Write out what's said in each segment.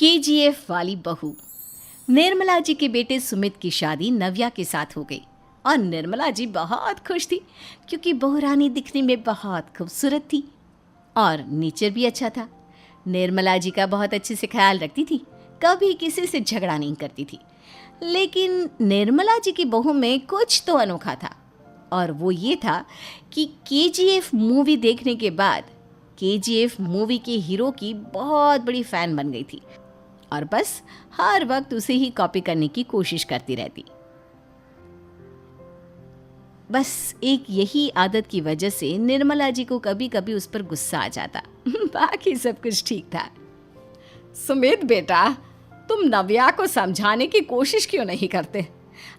KGF वाली बहू। निर्मला जी के बेटे सुमित की शादी नव्या के साथ हो गई और निर्मला जी बहुत खुश थी क्योंकि बहू रानी दिखने में बहुत खूबसूरत थी और नेचर भी अच्छा था। निर्मला जी का बहुत अच्छे से ख्याल रखती थी, कभी किसी से झगड़ा नहीं करती थी। लेकिन निर्मला जी की बहू में कुछ तो अनोखा था और वो ये था कि केजीएफ मूवी देखने के बाद केजीएफ मूवी के हीरो की बहुत बड़ी फ़ैन बन गई थी और बस हर वक्त उसे ही कॉपी करने की कोशिश करती रहती। बस एक यही आदत की वजह से निर्मला जी को कभी कभी उस पर गुस्सा आ जाता। बाकी सब कुछ ठीक था। सुमित बेटा, तुम नव्या को समझाने की कोशिश क्यों नहीं करते?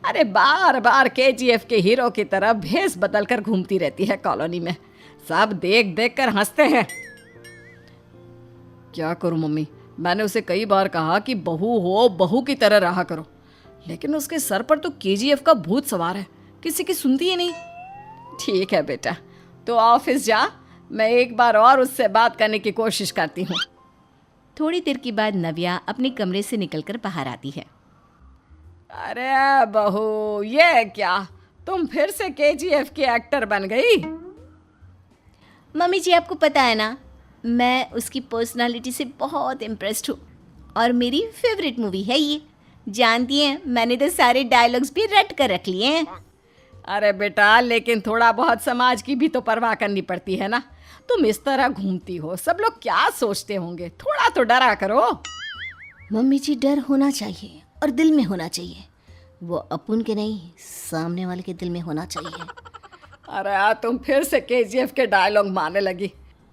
अरे बार बार केजीएफ के हीरो की तरह भेस बदल कर घूमती रहती है कॉलोनी में। सब देख देख कर हंसते हैं। क्या करूं मम्मी, मैंने उसे कई बार कहा कि बहू हो, बहू की तरह रहा करो, लेकिन उसके सर पर तो केजीएफ का भूत सवार है, किसी की सुनती ही नहीं। ठीक है बेटा, तो ऑफिस जा, मैं एक बार और उससे बात करने की कोशिश करती हूँ। थोड़ी देर के बाद नव्या अपने कमरे से निकलकर बाहर आती है। अरे बहू, ये क्या, तुम फिर से केजीएफ की एक्टर बन गई? मम्मी जी, आपको पता है ना, मैं उसकी पर्सनालिटी से बहुत इम्प्रेस्ड हूँ और मेरी फेवरेट मूवी है ये। जानती हैं, मैंने तो सारे डायलॉग्स भी रट कर रख लिए हैं। अरे बेटा, लेकिन थोड़ा बहुत समाज की भी तो परवाह करनी पड़ती है ना। तुम इस तरह घूमती हो, सब लोग क्या सोचते होंगे, थोड़ा तो डरा करो। मम्मी जी, डर होना चाहिए और दिल में होना चाहिए। वो अपन के नहीं, सामने वाले के दिल में होना चाहिए। अरे तुम फिर से केजीएफ के डायलॉग मारने लगी।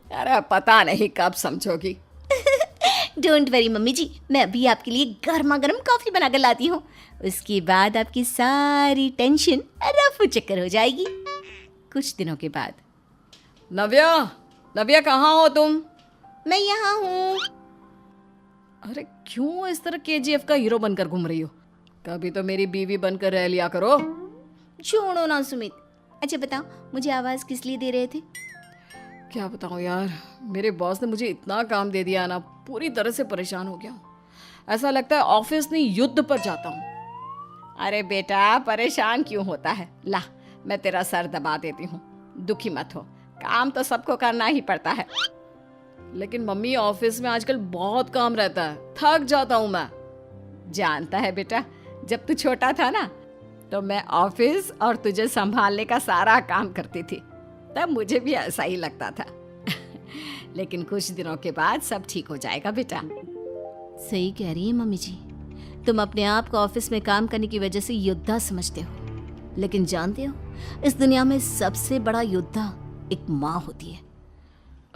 अरे पता नहीं कब समझोगी। डोंट वरी मम्मी जी, मैं अभी आपके लिए गर्मा गर्म कॉफ़ी बना कर लाती हूँ। उसके बाद आपकी सारी टेंशन रफू चक्कर हो जाएगी। कुछ दिनों के बाद। नव्या, नव्या कहाँ हो तुम? मैं यहाँ हूँ। अरे क्यों इस तरह केजीएफ का हीरो बनकर घूम रही हो? कभी तो मेरी बीवी बनकर रह लिया करो। छोड़ो ना सुमित। अच्छा बताओ, मुझे आवाज़ किस लिए दे रहे थे? क्या बताऊँ यार, मेरे बॉस ने मुझे इतना काम दे दिया ना, पूरी तरह से परेशान हो गया हूँ। ऐसा लगता है ऑफिस नहीं, युद्ध पर जाता हूँ। अरे बेटा, परेशान क्यों होता है? ला, मैं तेरा सर दबा देती हूँ, दुखी मत हो। काम तो सबको करना ही पड़ता है। लेकिन मम्मी, ऑफिस में आजकल बहुत काम रहता है, थक जाता हूँ मैं। जानता है बेटा, जब तू छोटा था ना, तो मैं ऑफिस और तुझे संभालने का सारा काम करती थी, तब मुझे भी ऐसा ही लगता था। लेकिन कुछ दिनों के बाद सब ठीक हो जाएगा बेटा। सही कह रही है मम्मी जी, तुम अपने आप को ऑफिस में काम करने की वजह से योद्धा समझते हो, लेकिन जानते हो, इस दुनिया में सबसे बड़ा योद्धा एक माँ होती है।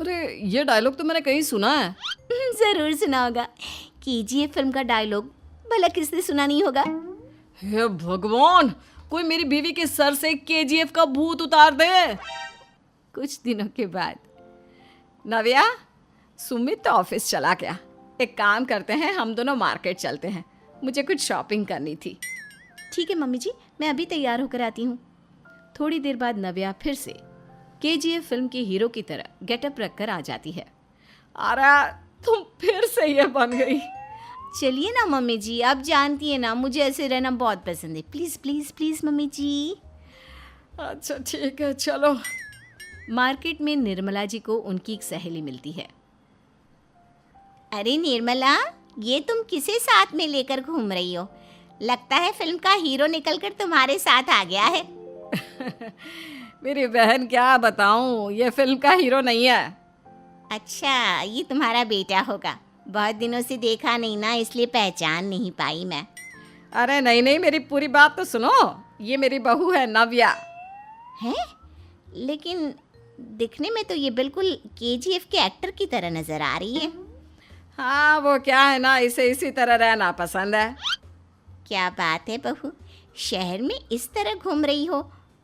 अरे ये डायलॉग तो मैंने कहीं सुना है। जरूर सुना होगा। केजीएफ फिल्म का डायलॉग भला किसने सुना नहीं होगा? हे भगवान, कोई मेरी बीवी के सर से केजीएफ का भूत उतार दे। कुछ दिनों के बाद। नव्या, सुमित तो ऑफिस चला गया। एक काम करते हैं, हम दोनों मार्केट चलते हैं, मुझे कुछ शॉपिंग करनी थी। ठीक है मम्मी जी, मैं अभी तैयार होकर आती हूँ। थोड़ी देर बाद नव्या फिर से केजीएफ फिल्म के हीरो की तरह गेटअप रखकर आ जाती है। अरे तुम फिर से ये बन गई। चलिए ना मम्मी जी, आप जानती है ना, मुझे ऐसे रहना बहुत पसंद है। प्लीज़ प्लीज़ प्लीज़ मम्मी जी। अच्छा ठीक है, चलो। मार्केट में निर्मला जी को उनकी एक सहेली मिलती है। अरे निर्मला, ये तुम किसे साथ में लेकर घूम रही हो? लगता है फिल्म का हीरो निकलकर तुम्हारे साथ आ गया है। मेरी बहन, क्या बताऊं, ये फिल्म का हीरो नहीं है। अच्छा, ये तुम्हारा बेटा होगा। बहुत दिनों से देखा नहीं ना, इसलिए पहचान नहीं पाई मैं। अरे नहीं नहीं, मेरी पूरी बात तो सुनो। ये मेरी बहू है नव्या। है? लेकिन दिखने में तो ये बिल्कुल केजीएफ के एक्टर की तरह नजर आ रही है। हाँ, वो क्या है ना, इसे इसी तरह रहना पसंद है। क्या बात है बहू, शहर में इस तरह घूम रही हो,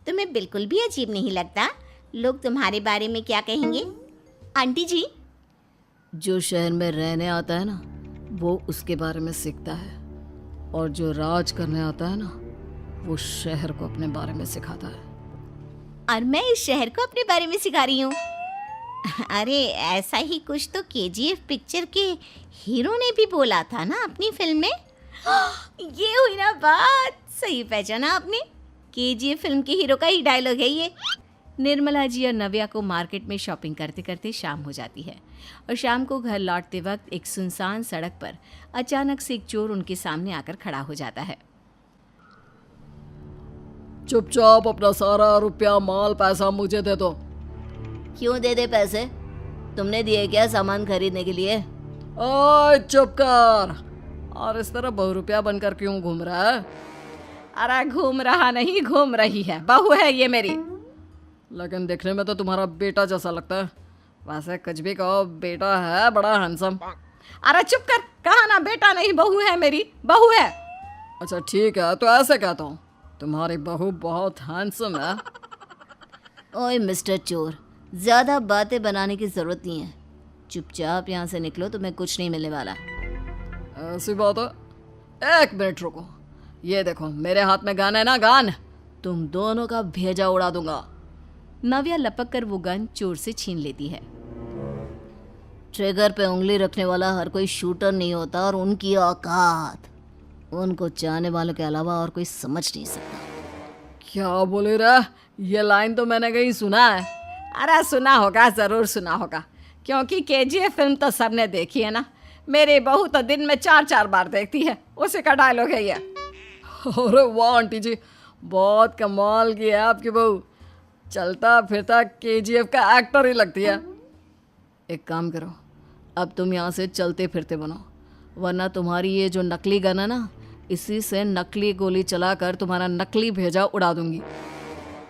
तुम्हें बिल्कुल भी अजीब नहीं लगता? लोग तुम्हारे बारे में क्या कहेंगे? आंटी जी, जो शहर में रहने आता है ना, वो उसके बारे में सीखता है, और जो राज करने आता है ना, वो शहर को अपने बारे में सिखाता है। और मैं इस शहर को अपने बारे में सिखा रही हूँ। अरे ऐसा ही कुछ तो केजीएफ पिक्चर के हीरो ने भी बोला था ना अपनी फिल्म में। ये हुई ना बात, सही पहचाना आपने। केजीएफ फिल्म के हीरो का ही डायलॉग है ये। निर्मला जी और नव्या को मार्केट में शॉपिंग करते करते शाम हो जाती है और शाम को घर लौटते वक्त एक सुनसान सड़क पर अचानक से एक चोर उनके सामने आकर खड़ा हो जाता है। चुपचाप अपना सारा रुपया माल पैसा मुझे दे दो। क्यों दे दे पैसे? तुमने दिए क्या सामान खरीदने के लिए? ओए चुप कर। और इस तरह बहुरुपया बनकर क्यों घूम रहा है? अरे घूम रहा नहीं, घूम रही है, बहू है ये मेरी। लेकिन देखने में तो तुम्हारा बेटा जैसा लगता है। वैसे कुछ भी कहो, बेटा है बड़ा हैंडसम। अरे चुप कर, कहा ना बेटा नहीं बहू है मेरी, बहू है। अच्छा ठीक है, तो ऐसे कहता हूँ, तुम्हारी बहू बहुत हैंडसम है। ओए मिस्टर चोर, ज़्यादा बातें बनाने की ज़रूरत नहीं है। चुपचाप यहाँ से निकलो, तुम्हें कुछ नहीं मिलने वाला। ऐसी बात है। एक मिनट रुको, ये देखो मेरे हाथ में गन है ना, गन। तुम दोनों का भेजा उड़ा दूंगा। नव्या लपक कर वो गन चोर से छीन लेती है। ट्रिगर पे उंगली रखने वाला हर कोई शूटर नहीं होता, और उनकी औकात उनको चाहने वालों के अलावा और कोई समझ नहीं सकता। क्या बोले रहा? ये लाइन तो मैंने कहीं सुना है। अरे सुना होगा, ज़रूर सुना होगा, क्योंकि केजीएफ फिल्म तो सबने देखी है ना। मेरी बहू तो दिन में 4-4 बार देखती है, उसी का डायलॉग है ये। अरे वाह आंटी जी, बहुत कमाल की है आपकी बहू। चलता फिरता केजीएफ का एक्टर ही लगती है। एक काम करो, अब तुम यहाँ से चलते फिरते बनो, वरना तुम्हारी ये जो नकली गन है ना, इसी से नकली गोली चलाकर तुम्हारा नकली भेजा उड़ा दूंगी।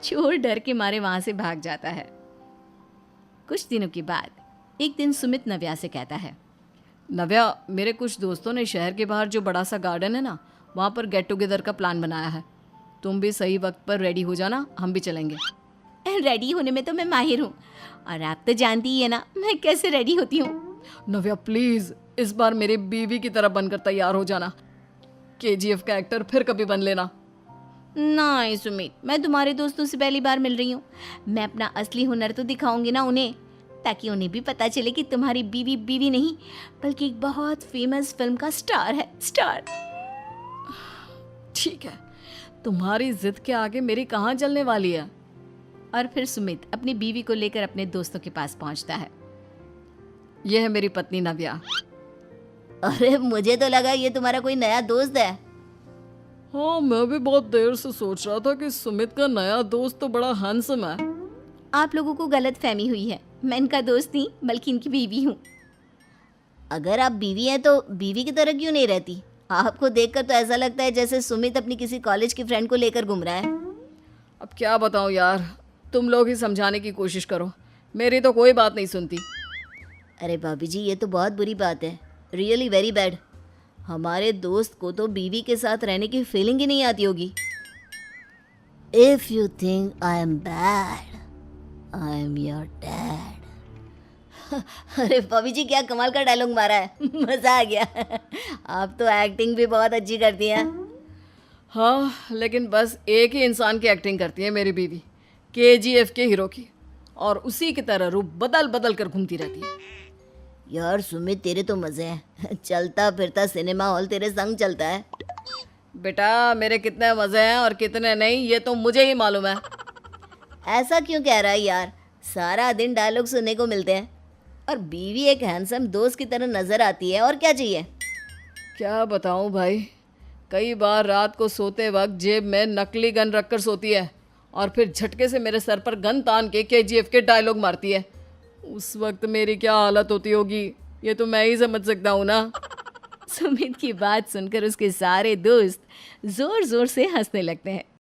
चोर डर के मारे वहां से भाग जाता है। कुछ दिनों के बाद एक दिन सुमित नव्या से कहता है, नव्या, मेरे कुछ दोस्तों ने शहर के बाहर जो बड़ा सा गार्डन है ना, वहाँ पर गेट टुगेदर का प्लान बनाया है। तुम भी सही वक्त पर रेडी हो जाना, हम भी चलेंगे। रेडी होने में तो मैं माहिर हूँ, और आप तो जानती ही है ना मैं कैसे रेडी होती हूँ। नव्या प्लीज, इस बार मेरी बीवी की तरह बनकर तैयार हो जाना। केजीएफ का एक्टर फिर कभी बन लेना। नहीं सुमित, मैं तुम्हारे दोस्तों से पहली बार मिल रही हूँ। मैं अपना असली हुनर तो दिखाऊंगी ना उन्हें, ताकि उन्हें भी पता चले कि तुम्हारी बीवी बीवी नहीं, बल्कि एक बहुत फेमस फिल्म का स्टार है, स्टार। ठीक है, तुम्हारी जिद के आगे मेरी कहाँ जलने वाली है। और फिर सुमित अपनी बीवी को लेकर अपने दोस्तों के पास पहुंचता है। यह है मेरी पत्नी नव्या। अरे मुझे तो लगा ये तुम्हारा कोई नया दोस्त है। हाँ, मैं भी बहुत देर से सोच रहा था कि सुमित का नया दोस्त तो बड़ा हैंडसम है। आप लोगों को गलत फहमी हुई है, मैं इनका दोस्त नहीं बल्कि इनकी बीवी हूँ। अगर आप बीवी हैं तो बीवी की तरह क्यों नहीं रहती? आपको देखकर तो ऐसा लगता है जैसे सुमित अपनी किसी कॉलेज की फ्रेंड को लेकर घूम रहा है। अब क्या बताऊँ यार, तुम लोग ही समझाने की कोशिश करो, मेरी तो कोई बात नहीं सुनती। अरे भाभी जी, ये तो बहुत बुरी बात है, रियली वेरी बैड। हमारे दोस्त को तो बीवी के साथ रहने की फीलिंग ही नहीं आती होगी। If you think I am bad, I am your dad. अरे भाभी जी, क्या कमाल का डायलॉग मारा है, मज़ा आ गया। आप तो एक्टिंग भी बहुत अच्छी करती हैं। हाँ, लेकिन बस एक ही इंसान की एक्टिंग करती है मेरी बीवी, केजीएफ के हीरो की, और उसी की तरह रूप बदल बदल कर घूमती रहती है। यार सुमित, तेरे तो मज़े हैं, चलता फिरता सिनेमा हॉल तेरे संग चलता है। बेटा, मेरे कितने मज़े हैं और कितने नहीं, ये तो मुझे ही मालूम है। ऐसा क्यों कह रहा है यार, सारा दिन डायलॉग सुनने को मिलते हैं, और बीवी एक हैंडसम दोस्त की तरह नज़र आती है, और क्या चाहिए। क्या बताऊँ भाई, कई बार रात को सोते वक्त जेब में नकली गन रखकर सोती है, और फिर झटके से मेरे सर पर गन तान के केजीएफ के डायलॉग मारती है। उस वक्त मेरी क्या हालत होती होगी, ये तो मैं ही समझ सकता हूँ ना। सुमित की बात सुनकर उसके सारे दोस्त जोर जोर से हंसने लगते हैं।